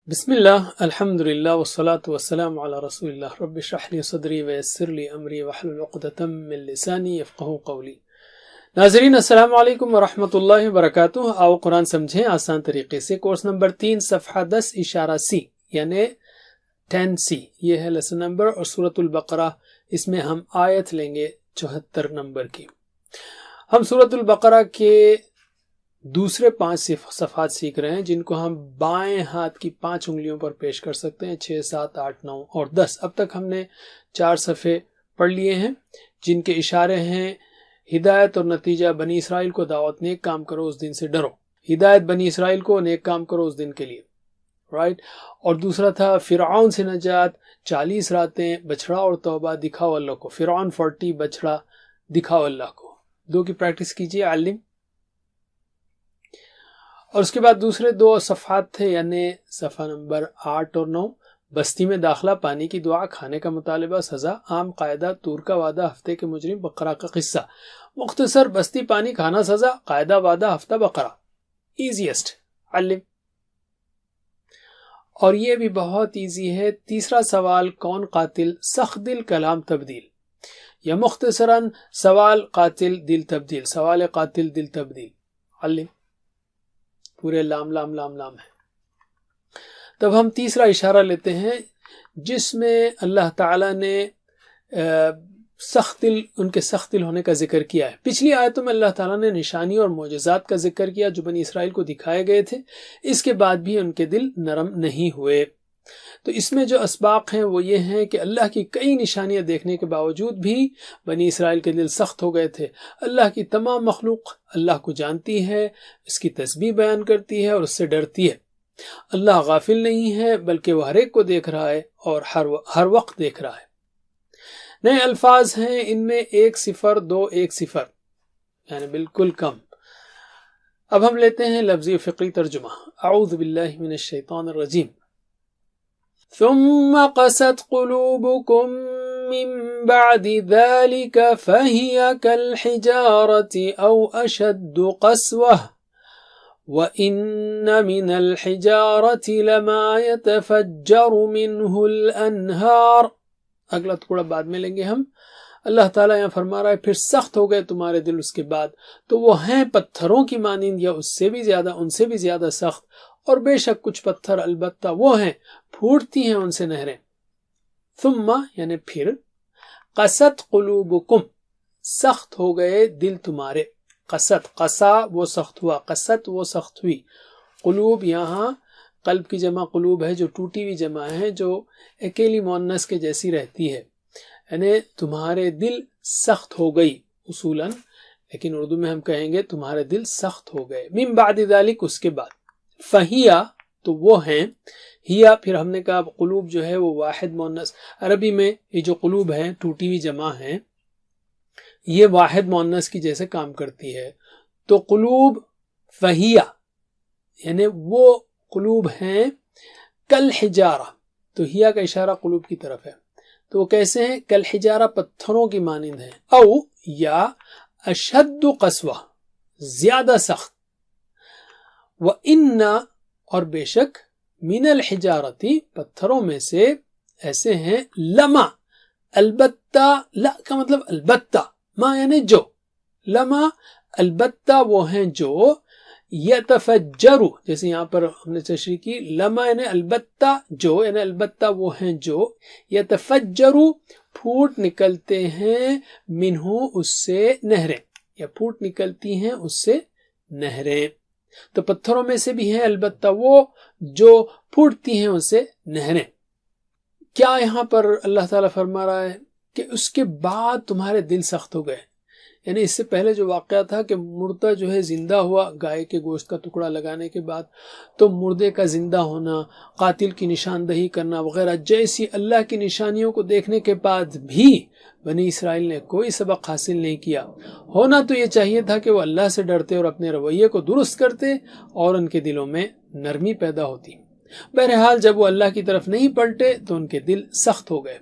بسم اللہ الحمد للہ والصلاة والسلام علی رسول اللہ رب اشرح لی صدری ویسر لی امری واحلل عقدۃ من لسانی یفقہوا قولی۔ ناظرین السلام علیکم ورحمۃ اللہ وبرکاتہ۔ آؤ قرآن سمجھیں آسان طریقے سے۔ کورس نمبر 3 صفحہ 10 اشارہ سی یعنی 10C، یہ ہے لیسن نمبر، اور سورۃ البقرہ اس میں ہم آیت لیں گے 74 نمبر کی۔ ہم سورۃ البقرہ کے دوسرے 5 صفحات سیکھ رہے ہیں جن کو ہم بائیں ہاتھ کی 5 انگلیوں پر پیش کر سکتے ہیں، 6، 7، 8، 9 اور 10۔ اب تک ہم نے 4 صفحے پڑھ لیے ہیں جن کے اشارے ہیں ہدایت اور نتیجہ بنی اسرائیل کو دعوت، نیک کام کرو اس دن سے ڈرو، ہدایت بنی اسرائیل کو، نیک کام کرو اس دن کے لیے، رائٹ۔ اور دوسرا تھا فرعون سے نجات، 40 راتیں، بچڑا اور توبہ، دکھاؤ اللہ کو، فرعون 40، بچڑا، دکھاؤ اللہ کو۔ 2 کی پریکٹس کیجئے علم۔ اور اس کے بعد دوسرے 2 صفحات تھے یعنی صفحہ نمبر 8 اور 9، بستی میں داخلہ، پانی کی دعا، کھانے کا مطالبہ، سزا، عام قاعدہ، طور کا وعدہ، ہفتے کے مجرم، بقرہ کا قصہ۔ مختصر، بستی، پانی، کھانا، سزا، قاعدہ، وعدہ، ہفتہ، بقرہ، ایزیسٹ علم۔ اور یہ بھی بہت ایزی ہے۔ تیسرا سوال، کون قاتل؟ سخت دل، کلام تبدیل، یا مختصراً سوال قاتل دل تبدیل، سوال قاتل دل تبدیل، علم۔ پورے لام لام لام لام ہے۔ تب ہم تیسرا اشارہ لیتے ہیں جس میں اللہ تعالیٰ نے ان کے سخت دل ہونے کا ذکر کیا ہے۔ پچھلی آیتوں میں اللہ تعالیٰ نے نشانی اور معجزات کا ذکر کیا جو بنی اسرائیل کو دکھائے گئے تھے، اس کے بعد بھی ان کے دل نرم نہیں ہوئے۔ تو اس میں جو اسباق ہیں وہ یہ ہیں کہ اللہ کی کئی نشانیاں دیکھنے کے باوجود بھی بنی اسرائیل کے دل سخت ہو گئے تھے۔ اللہ کی تمام مخلوق اللہ کو جانتی ہے، اس کی تسبیح بیان کرتی ہے اور اس سے ڈرتی ہے۔ اللہ غافل نہیں ہے بلکہ وہ ہر ایک کو دیکھ رہا ہے اور ہر وقت دیکھ رہا ہے۔ نئے الفاظ ہیں ان میں 1 0 2 1 0 یعنی بالکل کم۔ اب ہم لیتے ہیں لفظی فقری ترجمہ۔ اعوذ باللہ من الشیطان الرجیم۔ ثم قست قلوبكم من بعد ذلك فهي كالحجارة أو أشد قسوة وإن من الحجارة لما يتفجر منه الأنهار۔ اگلا ٹکڑا بعد میں لیں گے ہم۔ اللہ تعالیٰ یہاں فرما رہا ہے پھر سخت ہو گئے تمہارے دل اس کے بعد تو وہ ہیں پتھروں کی مانند یا اس سے بھی زیادہ، ان سے بھی زیادہ سخت، اور بے شک کچھ پتھر البتہ وہ ہیں پھوٹتی ہیں ان سے نہریں۔ ثم یعنی پھر، قست قلوبکم سخت ہو گئے دل تمہارے، قست، قسا وہ سخت ہوا، قست وہ سخت ہوئی۔ قلوب یہاں قلب کی جمع قلوب ہے جو ٹوٹی ہوئی جمع ہے، جو اکیلی مؤنث کے جیسی رہتی ہے، یعنی تمہارے دل سخت ہو گئی اصولاً، لیکن اردو میں ہم کہیں گے تمہارے دل سخت ہو گئے۔ من بعد ذلک اس کے بعد، فہیا تو وہ ہیں، ہیا پھر ہم نے کہا قلوب جو ہے وہ واحد مؤنث، عربی میں یہ جو قلوب ہیں ٹوٹی ہوئی جمع ہیں یہ واحد مؤنث کی جیسے کام کرتی ہے، تو قلوب فہیا یعنی وہ قلوب ہیں کالحجارہ، تو ہیا کا اشارہ قلوب کی طرف ہے، تو وہ کیسے ہیں؟ کالحجارہ پتھروں کی مانند ہیں، او یا اشد قسوہ زیادہ سخت، وَإِنَّ اور بے شک، من الحجارتی پتھروں میں سے ایسے ہیں، لما البتہ، لا کا مطلب البتہ، ما یعنی جو، لما البتہ وہ ہیں جو، یتفجر جیسے یہاں پر ہم نے تشریح کی، لما یعنی البتہ جو، یعنی البتہ وہ ہیں جو، یتفجر پھوٹ نکلتے ہیں، منہ اس سے نہریں، یا پھوٹ نکلتی ہیں اس سے نہریں۔ تو پتھروں میں سے بھی ہیں البتہ وہ جو پھوٹتی ہیں ان سے نہریں۔ کیا یہاں پر اللہ تعالیٰ فرما رہا ہے کہ اس کے بعد تمہارے دل سخت ہو گئے، یعنی اس سے پہلے جو واقعہ تھا کہ مردہ جو ہے زندہ ہوا گائے کے گوشت کا ٹکڑا لگانے کے بعد، تو مردے کا زندہ ہونا، قاتل کی نشاندہی کرنا وغیرہ جیسی اللہ کی نشانیوں کو دیکھنے کے بعد بھی بنی اسرائیل نے کوئی سبق حاصل نہیں کیا۔ ہونا تو یہ چاہیے تھا کہ وہ اللہ سے ڈرتے اور اپنے رویے کو درست کرتے اور ان کے دلوں میں نرمی پیدا ہوتی۔ بہرحال جب وہ اللہ کی طرف نہیں پلٹے تو ان کے دل سخت ہو گئے۔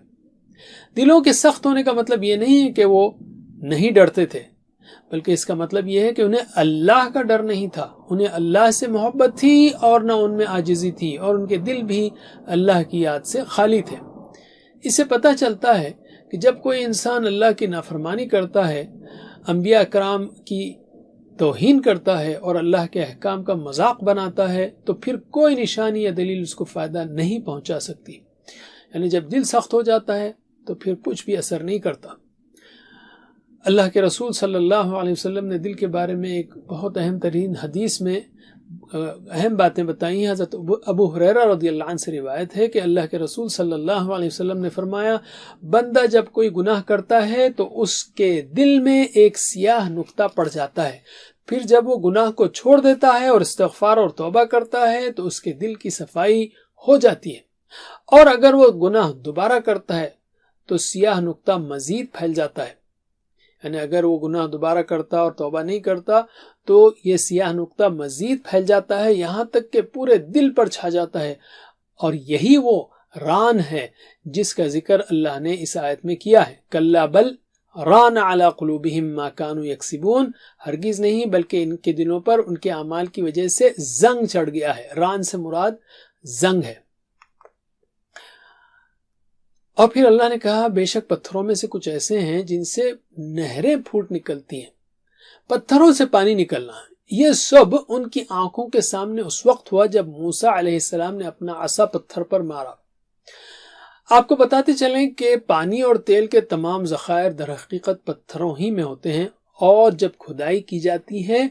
دلوں کے سخت ہونے کا مطلب یہ نہیں ہے کہ وہ نہیں ڈرتے تھے، بلکہ اس کا مطلب یہ ہے کہ انہیں اللہ کا ڈر نہیں تھا، انہیں اللہ سے محبت تھی اور نہ ان میں عاجزی تھی، اور ان کے دل بھی اللہ کی یاد سے خالی تھے۔ اس سے پتہ چلتا ہے کہ جب کوئی انسان اللہ کی نافرمانی کرتا ہے، انبیاء کرام کی توہین کرتا ہے اور اللہ کے احکام کا مذاق بناتا ہے، تو پھر کوئی نشانی یا دلیل اس کو فائدہ نہیں پہنچا سکتی۔ یعنی جب دل سخت ہو جاتا ہے تو پھر کچھ بھی اثر نہیں کرتا۔ اللہ کے رسول صلی اللہ علیہ وسلم نے دل کے بارے میں ایک بہت اہم ترین حدیث میں اہم باتیں بتائی ہیں۔ حضرت ابو ہریرہ رضی اللہ عنہ سے روایت ہے کہ اللہ کے رسول صلی اللہ علیہ وسلم نے فرمایا، بندہ جب کوئی گناہ کرتا ہے تو اس کے دل میں ایک سیاہ نقطہ پڑ جاتا ہے، پھر جب وہ گناہ کو چھوڑ دیتا ہے اور استغفار اور توبہ کرتا ہے تو اس کے دل کی صفائی ہو جاتی ہے، اور اگر وہ گناہ دوبارہ کرتا ہے تو سیاہ نقطہ مزید پھیل جاتا ہے۔ یعنی اگر وہ گناہ دوبارہ کرتا اور توبہ نہیں کرتا تو یہ سیاہ نقطہ مزید پھیل جاتا ہے، یہاں تک کہ پورے دل پر چھا جاتا ہے، اور یہی وہ ران ہے جس کا ذکر اللہ نے اس آیت میں کیا ہے، کلا بل ران علی قلوبہم ما کانوا یکسبون، ہرگز نہیں بلکہ ان کے دلوں پر ان کے اعمال کی وجہ سے زنگ چڑھ گیا ہے۔ ران سے مراد زنگ ہے۔ اور پھر اللہ نے کہا، بے شک پتھروں میں سے کچھ ایسے ہیں جن سے نہریں پھوٹ نکلتی ہیں۔ پتھروں سے پانی نکلنا، یہ سب ان کی آنکھوں کے سامنے اس وقت ہوا جب موسیٰ علیہ السلام نے اپنا عصا پتھر پر مارا۔ آپ کو بتاتے چلیں کہ پانی اور تیل کے تمام ذخائر در حقیقت پتھروں ہی میں ہوتے ہیں، اور جب کھدائی کی جاتی ہے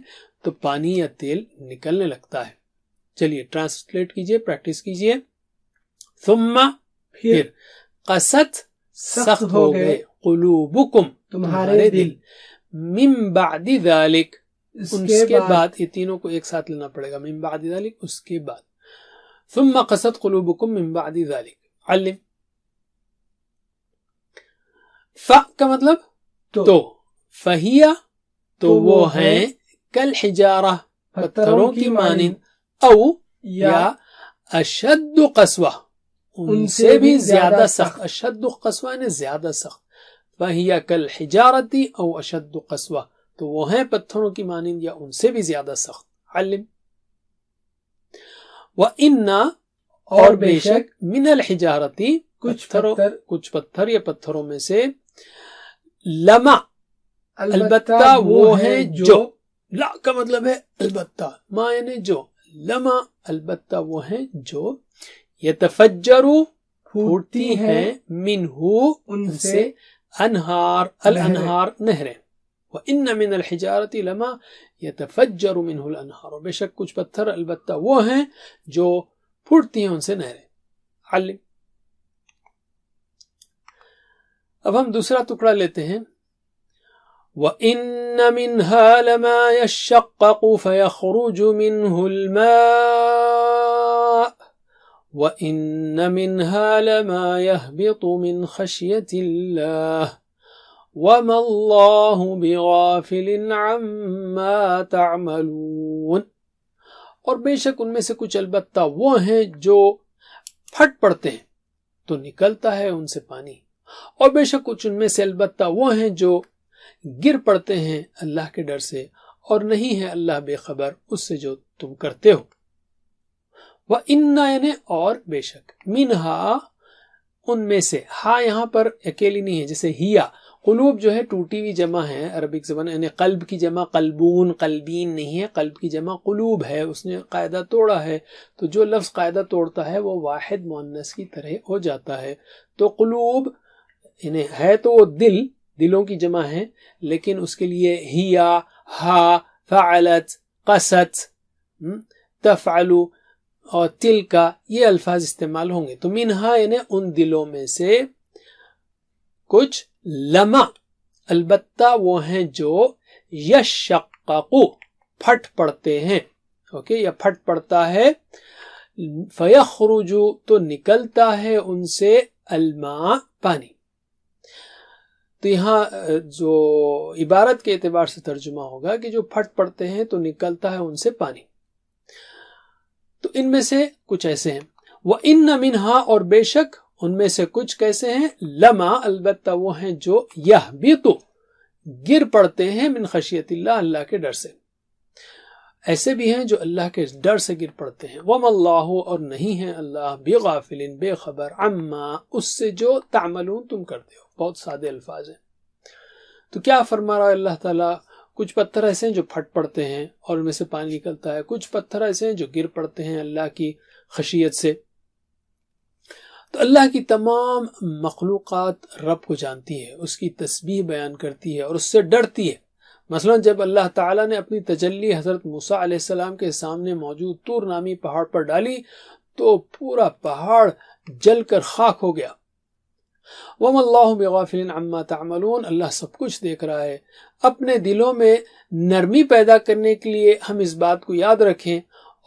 تو پانی یا تیل نکلنے لگتا ہے۔ چلیے ٹرانسلیٹ کیجئے، پریکٹس کیجئے۔ ثم، پھر قست، سخت ہو گئے، قلوبکم، تمہارے دل، من بعد ذالک، اس کے بعد، یہ تینوں کو ایک ساتھ لینا پڑے گا، من بعد ذالک، اس کے بعد، ثم قست قلوبکم من بعد ذالک، علم، ف کا مطلب تو، فہیا، تو وہ ہیں، کل حجارہ، پتھروں کی مانند، او یا اشد قسوہ، ان سے بھی زیادہ سخت، اشد قسوہ نے زیادہ سخت، فہیا کل حجارتی او اشد قسوہ، تو وہ ہیں پتھروں کی مانند یا ان سے بھی زیادہ سخت۔ علم، وَإِنَّا، اور بے شک، من الحجارتی، کچھ پتھر یا پتھروں میں سے، لما، البتہ وہ ہیں جو، لا کا مطلب ہے البتہ، ما یعنی جو، لما البتہ وہ ہیں جو، یتفجرو، پھوٹتی ہیں، منہو، ان سے، انہار، الانہار، نہریں، وَإِنَّ مِنَ الْحِجَارَةِ لَمَا يَتَفَجَّرُ مِنْهُ الْأَنْهَارُ، بے شک کچھ پتھر البتہ وہ ہیں جو پھوٹتی ہیں ان سے نہریں۔ علم، اب ہم دوسرا ٹکڑا لیتے ہیں، وَإِنَّ مِنْهَا لَمَا يَشَّقَّقُ فَيَخْرُجُ مِنْهُ الْمَاءُ وَإِنَّ مِنْهَا لَمَا يَهْبِطُ مِنْ خَشْيَةِ اللَّهِ وَمَا اللَّهُ بِغَافِلٍ عَمَّا تَعْمَلُونَ، اور بے شک ان میں سے کچھ البتہ وہ ہیں جو پھٹ پڑتے ہیں تو نکلتا ہے ان سے پانی، اور بے شک کچھ ان میں سے البتہ وہ ہیں جو گر پڑتے ہیں اللہ کے ڈر سے، اور نہیں ہے اللہ بے خبر اس سے جو تم کرتے ہو۔ وَإِنَّ یعنی اور بے شک، منہا ان میں سے، ہاں یہاں پر اکیلی نہیں ہے، جیسے ہیا، قلوب جو ہے ٹوٹی ہوئی جمع ہے عربک زبان، یعنی قلب کی جمع قلبون، قلبین نہیں ہے، قلب کی جمع قلوب ہے، اس نے قاعدہ توڑا ہے، تو جو لفظ قاعدہ توڑتا ہے وہ واحد مؤنث کی طرح ہو جاتا ہے، تو قلوب یعنی ہے تو وہ دلوں کی جمع ہے، لیکن اس کے لیے ہیا، ہا، فعلت، قست، تفعلو اور تل کا یہ الفاظ استعمال ہوں گے۔ تو منہا یعنی ان دلوں میں سے کچھ، لما البتہ وہ ہیں جو، یشققو پھٹ پڑتے ہیں، اوکے، یا پھٹ پڑتا ہے، فیخرجو تو نکلتا ہے ان سے، الماء پانی۔ تو یہاں جو عبارت کے اعتبار سے ترجمہ ہوگا کہ جو پھٹ پڑتے ہیں تو نکلتا ہے ان سے پانی۔ تو ان میں سے کچھ ایسے ہیں، وَإِنَّ مِنْهَا اور بے شک ان میں سے کچھ کیسے ہیں، لما البتہ وہ ہیں جو، یہبطو گر پڑتے ہیں من خشیت اللہ اللہ کے ڈر سے. ایسے بھی ہیں جو اللہ کے ڈر سے گر پڑتے ہیں. وَمَا اللَّهُ اور نہیں ہے اللہ بِغَافِلٍ بے خبر عَمَّا اس سے جو تعملون تم کرتے ہو. بہت سادے الفاظ ہیں. تو کیا فرما رہا ہے اللہ تعالیٰ؟ کچھ پتھر ایسے ہیں جو پھٹ پڑتے ہیں اور ان میں سے پانی نکلتا ہے، کچھ پتھر ایسے ہیں جو گر پڑتے ہیں اللہ کی خشیت سے. تو اللہ کی تمام مخلوقات رب کو جانتی ہے، اس کی تسبیح بیان کرتی ہے اور اس سے ڈرتی ہے. مثلا جب اللہ تعالیٰ نے اپنی تجلی حضرت موسیٰ علیہ السلام کے سامنے موجود طور نامی پہاڑ پر ڈالی تو پورا پہاڑ جل کر خاک ہو گیا. وَمَا اللَّهُ بِغَافِلٍ عَمَّا تَعْمَلُونَ اللہ سب کچھ دیکھ رہا ہے. اپنے دلوں میں نرمی پیدا کرنے کے لیے ہم اس بات کو یاد رکھیں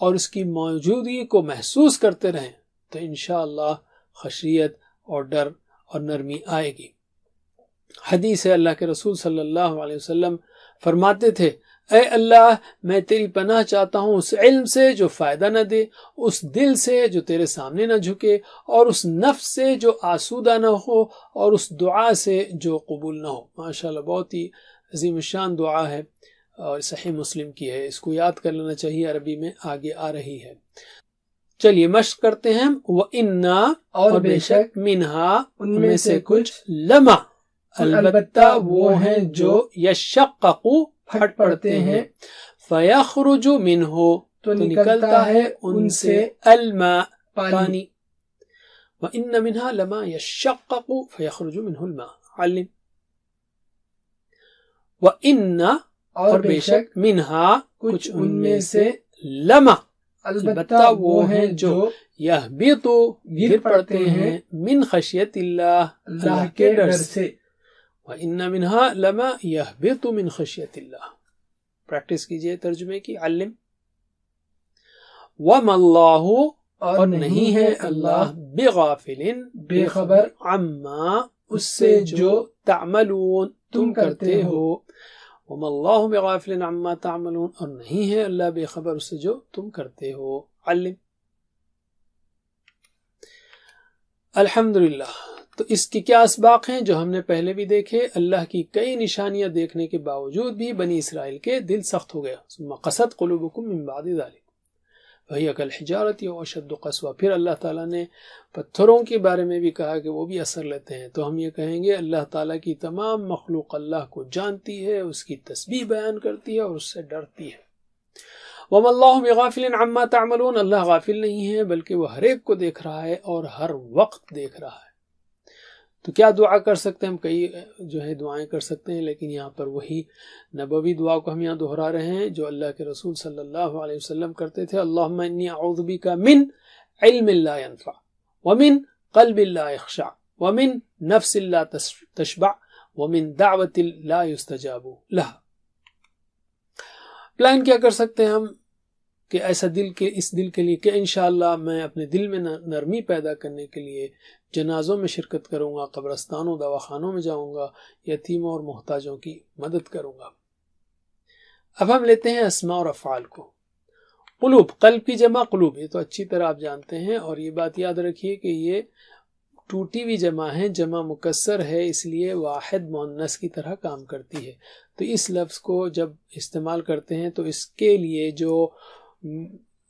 اور اس کی موجودگی کو محسوس کرتے رہیں تو انشاءاللہ خشیت اور ڈر اور نرمی آئے گی. حدیث ہے اللہ کے رسول صلی اللہ علیہ وسلم فرماتے تھے اے اللہ میں تیری پناہ چاہتا ہوں اس علم سے جو فائدہ نہ دے، اس دل سے جو تیرے سامنے نہ جھکے، اور اس نفس سے جو آسودہ نہ ہو، اور اس دعا سے جو قبول نہ ہو. ماشاءاللہ بہت ہی عظیم الشان دعا ہے اور صحیح مسلم کی ہے. اس کو یاد کر لینا چاہیے، عربی میں آگے آ رہی ہے. چلیے مشق کرتے ہیں. وَإِنَّا اور بے شک مِنْهَا ان میں سے کچھ لما البتہ وہ ہیں جو یشققو پھٹ پڑتے ہیں، فَيَخْرُجُ مِنْهُ تو نکلتا ہے ان سے الماء پانی. وَإِنَّ مِنْهَا لَمَا يَشَّقَّقُ فَيَخْرُجُ مِنْهُ الْمَاءُ علم. وَإِنَّ اور بے شک مِنْهَا کچھ ان میں سے لما البتہ وہ ہیں جو یہبطو گر پڑتے ہیں من خشیت اللہ کے ڈر سے. وَإِنَّ مِنْهَا لَمَا يَهْبِطُ مِنْ خَشْيَةِ اللَّهِ. پریکٹس کیجئے ترجمے کی. علم. وَمَا اللَّهُ اور نہیں ہے اللہ بِغَافِلٍ بے خبر عَمَّا اس سے جو تعملون تم کرتے ہو. وَمَا اللَّهُ بِغَافِلٍ عَمَّا تَعْمَلُونَ اور نہیں ہے اللہ بے خبر اس سے جو تم کرتے ہو. علم. الحمدللہ. تو اس کی کیا اسباق ہیں جو ہم نے پہلے بھی دیکھے. اللہ کی کئی نشانیاں دیکھنے کے باوجود بھی بنی اسرائیل کے دل سخت ہو گیا. ثم قست قلوبکم من بعد ذلک وہی کالحجارۃ او اشد قسوہ. پھر اللہ تعالیٰ نے پتھروں کے بارے میں بھی کہا کہ وہ بھی اثر لیتے ہیں. تو ہم یہ کہیں گے اللہ تعالیٰ کی تمام مخلوق اللہ کو جانتی ہے، اس کی تسبیح بیان کرتی ہے اور اس سے ڈرتی ہے. وَمَا اللَّهُ بِغَافِلٍ عَمَّا تَعْمَلُونَ اللہ غافل نہیں ہے بلکہ وہ ہر ایک کو دیکھ رہا ہے اور ہر وقت دیکھ رہا ہے. تو کیا دعا کر سکتے ہیں؟ ہم کئی جو ہے دعائیں کر سکتے ہیں، لیکن یہاں پر وہی نبوی دعا کو ہم یہاں دہرا رہے ہیں جو اللہ کے رسول صلی اللہ علیہ وسلم کرتے تھے. اللہم انی اعوذ بک من علم لا ينفع ومن قلب لا يخشع ومن نفس لا تشبع ومن دعوت لا يستجاب لها. پلان کیا کر سکتے ہیں ہم کہ ایسا اس دل کے لیے کہ انشاءاللہ میں اپنے دل میں نرمی پیدا کرنے کے لیے جنازوں میں شرکت کروں گا، قبرستانوں دواخانوں میں جاؤں گا، یتیموں اور محتاجوں کی مدد کروں گا. اب ہم لیتے ہیں اسماء اور افعال کو. قلوب، قلب کی جمع قلوب، یہ تو اچھی طرح آپ جانتے ہیں، اور یہ بات یاد رکھیے کہ یہ ٹوٹی ہوئی جمع ہے، جمع مکسر ہے، اس لیے واحد مؤنث کی طرح کام کرتی ہے. تو اس لفظ کو جب استعمال کرتے ہیں تو اس کے لیے جو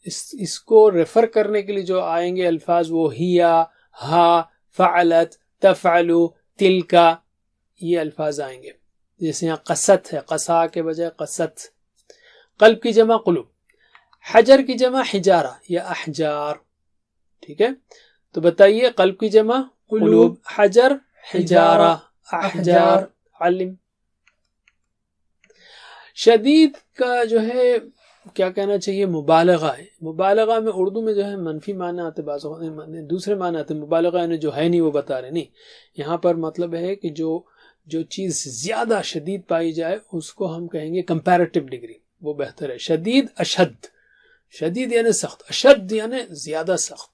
اس کو ریفر کرنے کے لیے جو آئیں گے الفاظ وہ ہیا، ہا، فعلت، تفعلو، تلکا، یہ الفاظ آئیں گے. جیسے یہاں قصت ہے، قصا کے بجائے قصت. قلب کی جمع قلوب. حجر کی جمع حجارہ یا احجار. ٹھیک ہے، تو بتائیے قلب کی جمع قلوب، حجر، حجارہ، احجار. علم. شدید کا جو ہے کیا کہنا چاہیے، مبالغہ ہے. مبالغہ میں اردو میں جو ہے منفی معنی آتے، بعض دوسرے معنی آتے. مبالغہ یعنی جو ہے نہیں وہ بتا رہے نہیں. یہاں پر مطلب ہے کہ جو چیز زیادہ شدید پائی جائے اس کو ہم کہیں گے کمپیریٹیو ڈگری، وہ بہتر ہے. شدید، اشد. شدید یعنی سخت، اشد یعنی زیادہ سخت.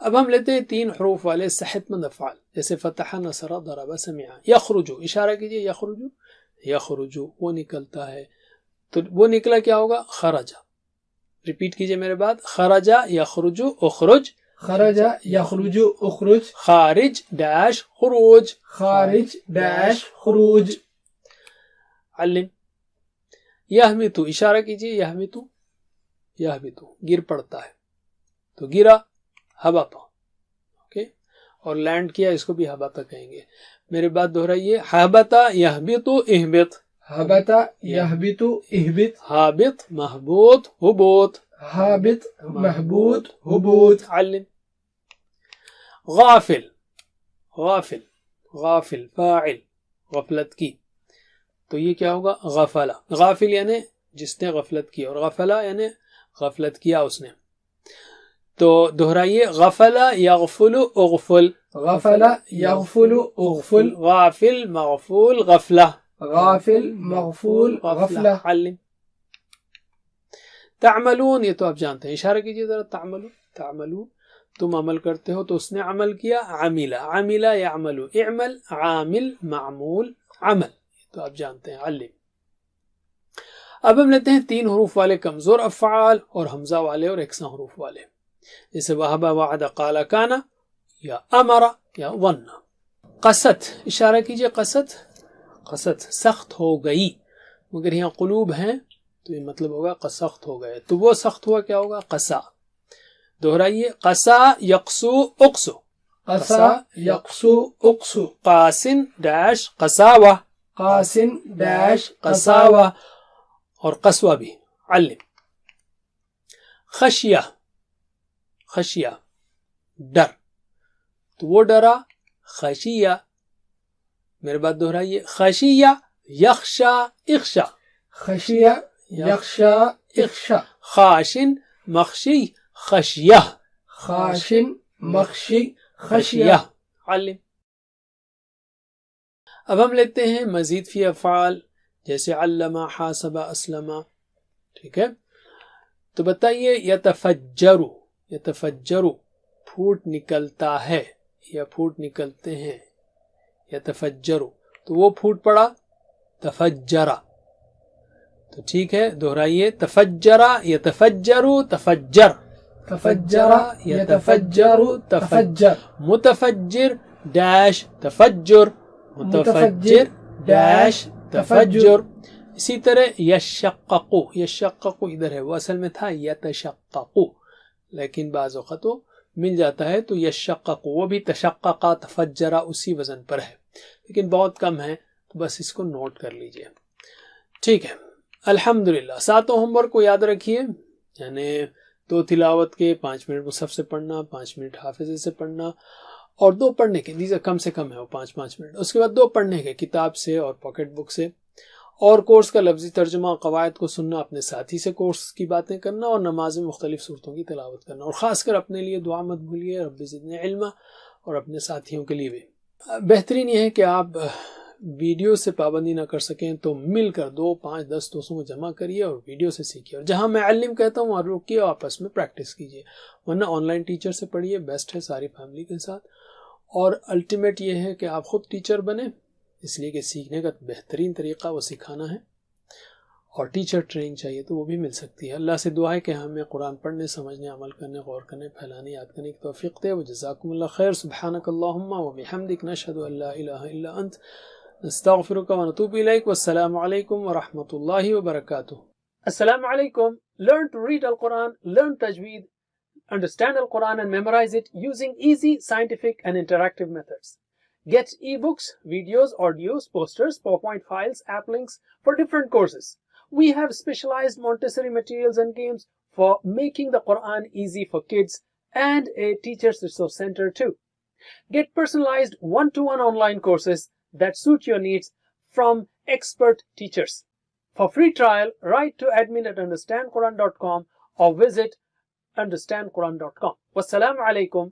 اب ہم لیتے ہیں 3 حروف والے صحت مند افعال، جیسے فتح، نصر، ضرب، سمع. یخرجو، اشارہ کیجئے. یخرجو، یخرجو وہ نکلتا ہے. تو وہ نکلا کیا ہوگا؟ خرجہ. ریپیٹ کیجئے میرے بعد. خرجہ یخرجو، اخرج. خرجہ یخرجو، اخرج. خارج ڈیش خروج. خارج ڈیش خروج. علم. یہبط اشارہ کیجیے, یہبط یہبط گر پڑتا ہے, تو گرا ہبط, اوکے, اور لینڈ کیا اس کو بھی ہبط کہیں گے. میرے بات دہرائیے, ہبط یہبط اہبط. هبط يهبط اهبط. ہابط محبوط ہبوط. هابط مهبوط هبوط. علم. غافل غافل غافل فاعل غفلت کی, تو یہ کیا ہوگا؟ غفلا. غافل یعنی جس نے غفلت کی, اور غفلا یعنی غفلت کیا اس نے. تو دہرائیے, غفلا یغفل اغفل. غفل يغفل اغفل. غافل مغفول غفلہ. غافل مغفول غفلہ. علم. تعملون, یہ تو آپ جانتے ہیں, اشارہ کیجیے ذرا. تعملون تعملون تم عمل کرتے ہو, تو اس نے عمل کیا. عملا عملا یعمل, اعمل عامل معمول عمل, یہ تو آپ جانتے ہیں. علم. اب ہم لیتے ہیں 3 حروف والے کمزور افعال اور حمزہ والے اور یکساں حروف والے, جیسے وہب وعد قال کان یا امر یا ظن. قست, اشارہ کیجیے. قست قست سخت ہو گئی, مگر یہاں قلوب ہیں تو یہ مطلب ہوگا سخت ہو گئے, تو وہ سخت ہوا کیا ہوگا؟ قسا. دہرائیے, قسا یقسو اقسو. قسا يقسو اقسو. قاسن ڈیش قساوہ. قاسن ڈیش قساوہ. اور قسوہ بھی. علم. خشیہ خشیہ ڈر, تو وہ ڈرا. خشیہ. میرے بات دہرائیے, خشیہ یخشا اخشا. خشیہ یخشا اخشا. خاشن مخشی خشیہ. خاشن مخشی خشیہ. خشیہ. علم. اب ہم لیتے ہیں مزید فی افعال, جیسے علم حاسب اسلم. ٹھیک ہے, تو بتائیے. یتفجر یتفجر پھوٹ نکلتا ہے یا پھوٹ نکلتے ہیں. یتفجر, تو وہ پھوٹ پڑا تفجرا. تو ٹھیک ہے, دہرائیے. تفجرا یتفجر تفجر. تفجر یتفجر تفجر. متفجر ڈیش تفجر. متفجر ڈیش تفجر. اسی طرح یشقق, یشقق ادھر ہے, وہ اصل میں تھا یتشقق, لیکن بعض اوقات وہ مل جاتا ہے, تو یشقق وہ بھی تشققا تفجرا اسی وزن پر ہے, لیکن بہت کم ہے, تو بس اس کو نوٹ کر لیجئے. ٹھیک ہے, الحمدللہ. 7 ہوم ورک کو یاد رکھیے, یعنی 2 تلاوت کے, 5 منٹ مصحف سے پڑھنا, 5 منٹ حافظے سے پڑھنا, اور 2 پڑھنے کے, دیجیے کم سے کم ہے وہ 5 منٹ. اس کے بعد 2 پڑھنے کے کتاب سے اور پاکٹ بک سے, اور کورس کا لفظی ترجمہ قواعد کو سننا, اپنے ساتھی سے کورس کی باتیں کرنا, اور نماز میں مختلف صورتوں کی تلاوت کرنا, اور خاص کر اپنے لیے دعا مت بھولیے, رب زدنی علما, اور اپنے ساتھیوں کے لیے بھی. بہترین یہ ہے کہ آپ ویڈیو سے پابندی نہ کر سکیں تو مل کر 2 5 10 دوستوں کو جمع کریے اور ویڈیو سے سیکھیے, اور جہاں میں علم کہتا ہوں وہاں روکیے, آپس میں پریکٹس کیجیے, ورنہ آن لائن ٹیچر سے پڑھیے, بیسٹ ہے ساری فیملی کے ساتھ. اور الٹیمیٹ یہ ہے کہ آپ خود ٹیچر بنیں, اس لیے کہ سیکھنے کا بہترین طریقہ وہ سکھانا ہے, اور ٹیچر ٹریننگ چاہیے تو وہ بھی مل سکتی ہے. اللہ سے دعا ہے کہ ہمیں قرآن پڑھنے, سمجھنے, عمل کرنے, غور کرنے, پھیلانے, یاد کرنے کی توفیق دے. وجزاکم اللہ خیر. سبحانک اللہم وبحمدک, نشہد ان لا الہ الا انت, نستغفرک ونتوب الیک. والسلام علیکم ورحمۃ اللہ وبرکاتہ. السلام علیکم. Learn to read Al-Quran, learn tajweed, understand Al-Quran and memorize it using easy, scientific and interactive methods. Get ebooks, videos, audios, posters, PowerPoint files, app links for different courses. We have specialized Montessori materials and games for making the Quran easy for kids, and a teacher's resource center too. Get personalized one-to-one online courses that suit your needs from expert teachers. For free trial, write to admin@understandquran.com or visit understandquran.com. Wassalamu alaikum